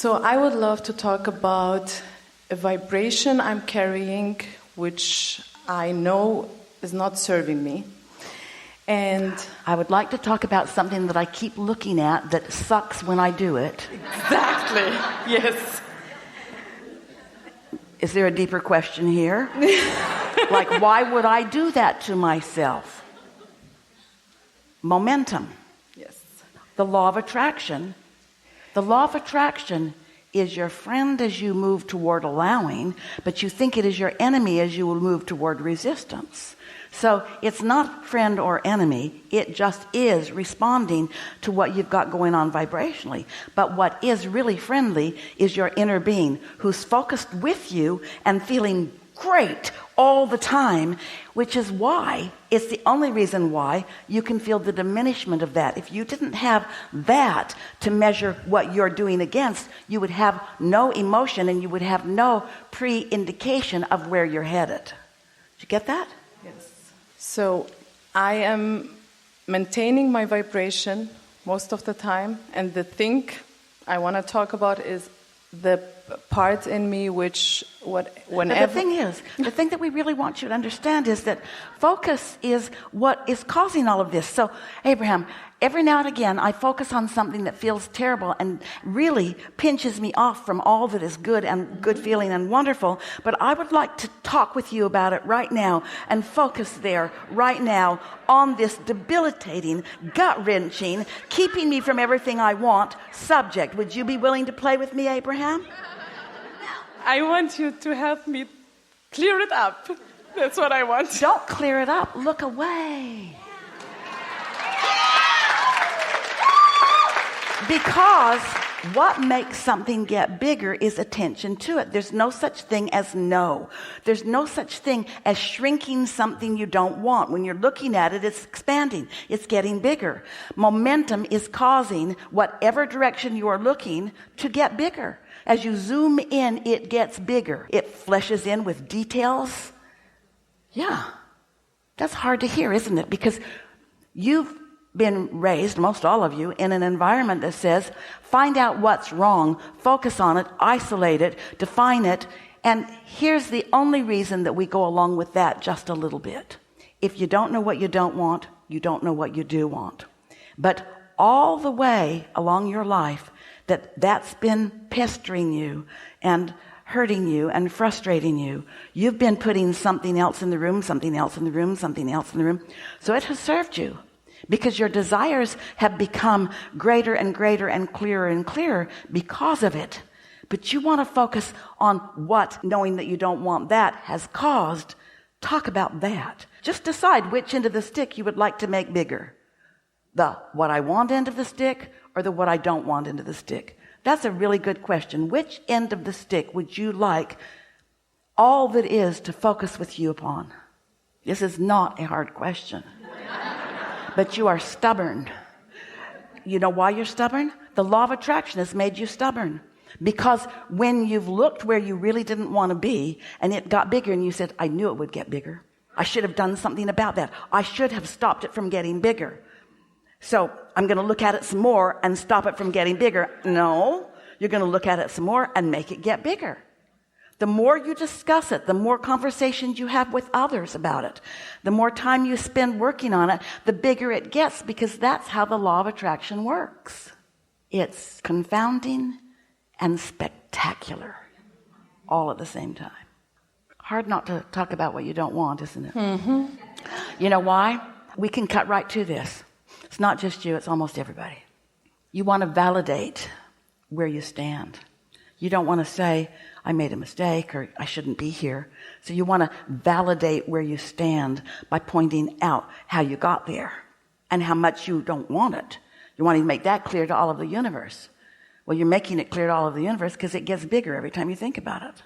So I would love to talk about a vibration I'm carrying, which I know is not serving me. And I would like to talk about something that I keep looking at that sucks when I do it. Exactly, yes. Is there a deeper question here? Like, why would I do that to myself? Momentum. Yes. The law of attraction. The law of attraction is your friend as you move toward allowing, but you think it is your enemy as you will move toward resistance. So it's not friend or enemy. It just is responding to what you've got going on vibrationally. But what is really friendly is your inner being who's focused with you and feeling great all the time, which is why, it's the only reason why you can feel the diminishment of that. If you didn't have that to measure what you're doing against, you would have no emotion and you would have no pre-indication of where you're headed. Did you get that? Yes. So I am maintaining my vibration most of the time, and the thing I want to talk about is the part in me which whenever... The thing that we really want you to understand is that focus is what is causing all of this. So, Abraham, every now and again, I focus on something that feels terrible and really pinches me off from all that is good and good feeling and wonderful. But I would like to talk with you about it right now and focus there right now on this debilitating, gut-wrenching, keeping me from everything I want subject. Would you be willing to play with me, Abraham? I want you to help me clear it up. That's what I want. Don't clear it up. Look away. Because what makes something get bigger is attention to it. There's no such thing as no. There's no such thing as shrinking something you don't want. When you're looking at it, it's expanding. It's getting bigger. Momentum is causing whatever direction you are looking to get bigger. As you zoom in, it gets bigger. It fleshes in with details. Yeah. That's hard to hear, isn't it? Because you've been raised, most all of you, in an environment that says, find out what's wrong, focus on it, isolate it, define it, and here's the only reason that we go along with that just a little bit. If you don't know what you don't want, you don't know what you do want. But all the way along your life, that's been pestering you and hurting you and frustrating you, you've been putting something else in the room, something else in the room, something else in the room. So it has served you. Because your desires have become greater and greater and clearer because of it. But you want to focus on what, knowing that you don't want that, has caused. Talk about that. Just decide which end of the stick you would like to make bigger. The what I want end of the stick or the what I don't want end of the stick? That's a really good question. Which end of the stick would you like all that is to focus with you upon? This is not a hard question. But you are stubborn. You know why you're stubborn? The law of attraction has made you stubborn. Because when you've looked where you really didn't want to be and it got bigger and you said, I knew it would get bigger. I should have done something about that. I should have stopped it from getting bigger. So I'm going to look at it some more and stop it from getting bigger. No, you're going to look at it some more and make it get bigger. The more you discuss it, the more conversations you have with others about it, the more time you spend working on it, the bigger it gets, because that's how the law of attraction works. It's confounding and spectacular all at the same time. Hard not to talk about what you don't want, isn't it? Mm-hmm. You know why? We can cut right to this. It's not just you, it's almost everybody. You want to validate where you stand. You don't want to say, I made a mistake or I shouldn't be here. So you want to validate where you stand by pointing out how you got there and how much you don't want it. You want to make that clear to all of the universe. Well, you're making it clear to all of the universe because it gets bigger every time you think about it.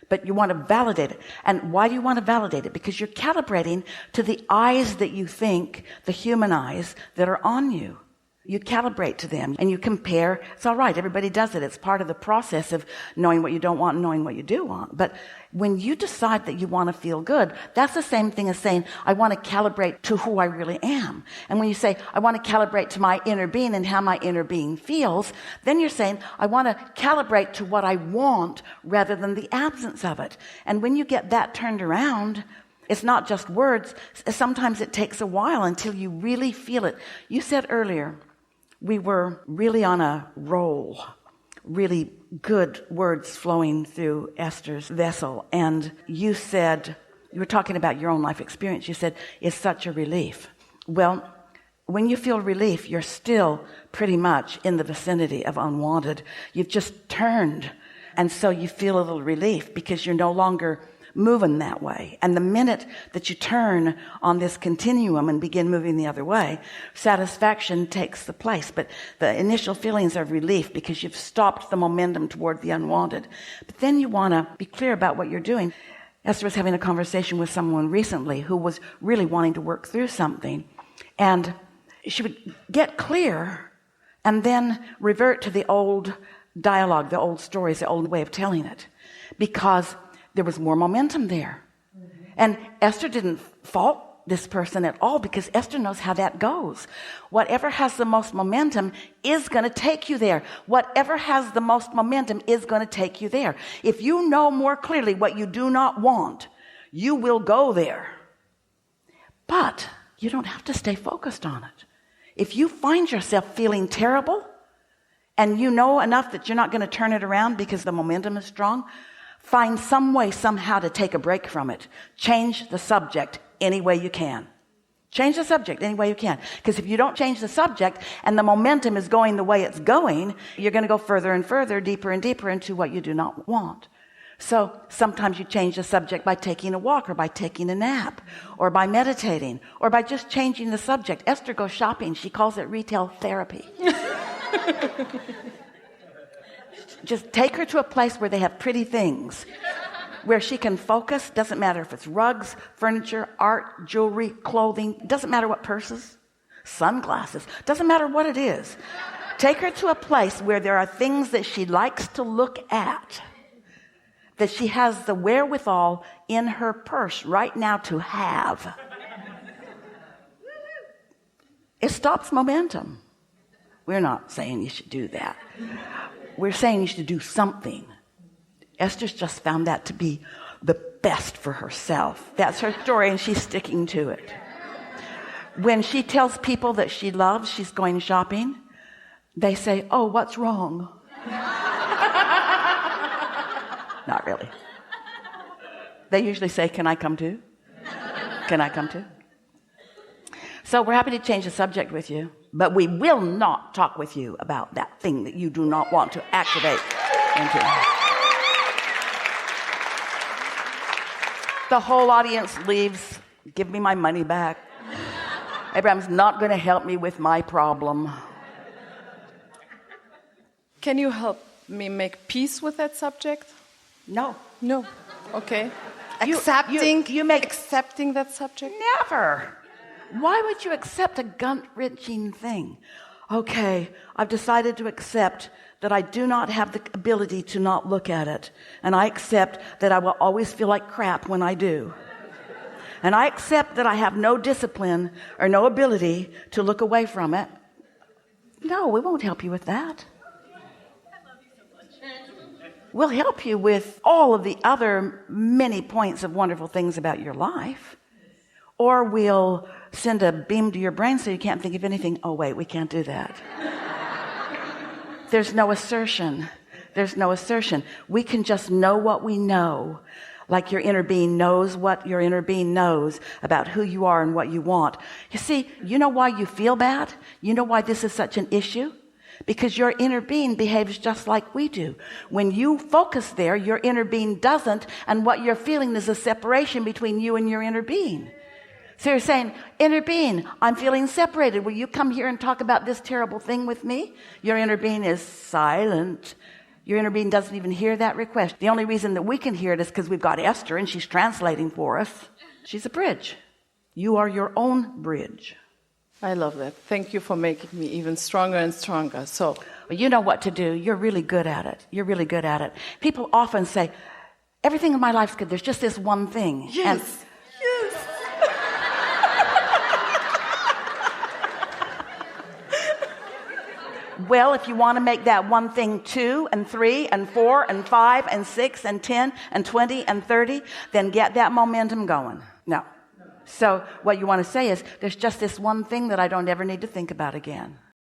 But you want to validate it. And why do you want to validate it? Because you're calibrating to the eyes that you think, the human eyes that are on you. You calibrate to them and you compare. It's all right. Everybody does it. It's part of the process of knowing what you don't want and knowing what you do want. But when you decide that you want to feel good, that's the same thing as saying, I want to calibrate to who I really am. And when you say, I want to calibrate to my inner being and how my inner being feels, then you're saying, I want to calibrate to what I want rather than the absence of it. And when you get that turned around, it's not just words. Sometimes it takes a while until you really feel it. You said earlier, we were really on a roll, really good words flowing through Esther's vessel. And you said, you were talking about your own life experience. You said, it's such a relief. Well, when you feel relief, you're still pretty much in the vicinity of unwanted. You've just turned. And so you feel a little relief because you're no longer moving that way. And the minute that you turn on this continuum and begin moving the other way, satisfaction takes the place. But the initial feelings are relief because you've stopped the momentum toward the unwanted. But then you want to be clear about what you're doing. Esther was having a conversation with someone recently who was really wanting to work through something. And she would get clear and then revert to the old dialogue, the old stories, the old way of telling it. Because there was more momentum there. And Esther didn't fault this person at all because Esther knows how that goes. Whatever has the most momentum is going to take you there. Whatever has the most momentum is going to take you there. If you know more clearly what you do not want, you will go there. But you don't have to stay focused on it. If you find yourself feeling terrible and you know enough that you're not going to turn it around because the momentum is strong, find some way, somehow to take a break from it. Change the subject any way you can. Change the subject any way you can. Because if you don't change the subject and the momentum is going the way it's going, you're going to go further and further, deeper and deeper into what you do not want. So sometimes you change the subject by taking a walk or by taking a nap or by meditating or by just changing the subject. Esther goes shopping. She calls it retail therapy. Just take her to a place where they have pretty things, where she can focus. Doesn't matter if it's rugs, furniture, art, jewelry, clothing. Doesn't matter what purses, sunglasses. Doesn't matter what it is. Take her to a place where there are things that she likes to look at, that she has the wherewithal in her purse right now to have. It stops momentum. We're not saying you should do that. We're saying you should do something. Esther's just found that to be the best for herself. That's her story, and she's sticking to it. When she tells people that she loves, she's going shopping, they say, oh, what's wrong? Not really. They usually say, can I come too? Can I come too? So we're happy to change the subject with you, but we will not talk with you about that thing that you do not want to activate into. The whole audience leaves. Give me my money back. Abraham's not going to help me with my problem. Can you help me make peace with that subject? No. No. Okay. Accepting that subject? Never. Why would you accept a gut-wrenching thing? Okay, I've decided to accept that I do not have the ability to not look at it. And I accept that I will always feel like crap when I do. And I accept that I have no discipline or no ability to look away from it. No, we won't help you with that. We'll help you with all of the other many points of wonderful things about your life. Or we'll send a beam to your brain so you can't think of anything. Oh, wait, we can't do that. There's no assertion. There's no assertion. We can just know what we know. Like your inner being knows what your inner being knows about who you are and what you want. You see, you know why you feel bad? You know why this is such an issue? Because your inner being behaves just like we do. When you focus there, your inner being doesn't, and what you're feeling is a separation between you and your inner being. So you're saying, inner being, I'm feeling separated. Will you come here and talk about this terrible thing with me? Your inner being is silent. Your inner being doesn't even hear that request. The only reason that we can hear it is because we've got Esther and she's translating for us. She's a bridge. You are your own bridge. I love that. Thank you for making me even stronger and stronger. So, Well, you know what to do. You're really good at it. You're really good at it. People often say, everything in my life's good. There's just this one thing. yes. Well, if you want to make that one thing 2 and 3 and 4 and 5 and 6 and 10 and 20 and 30, then get that momentum going. No. So what you want to say is, there's just this one thing that I don't ever need to think about again.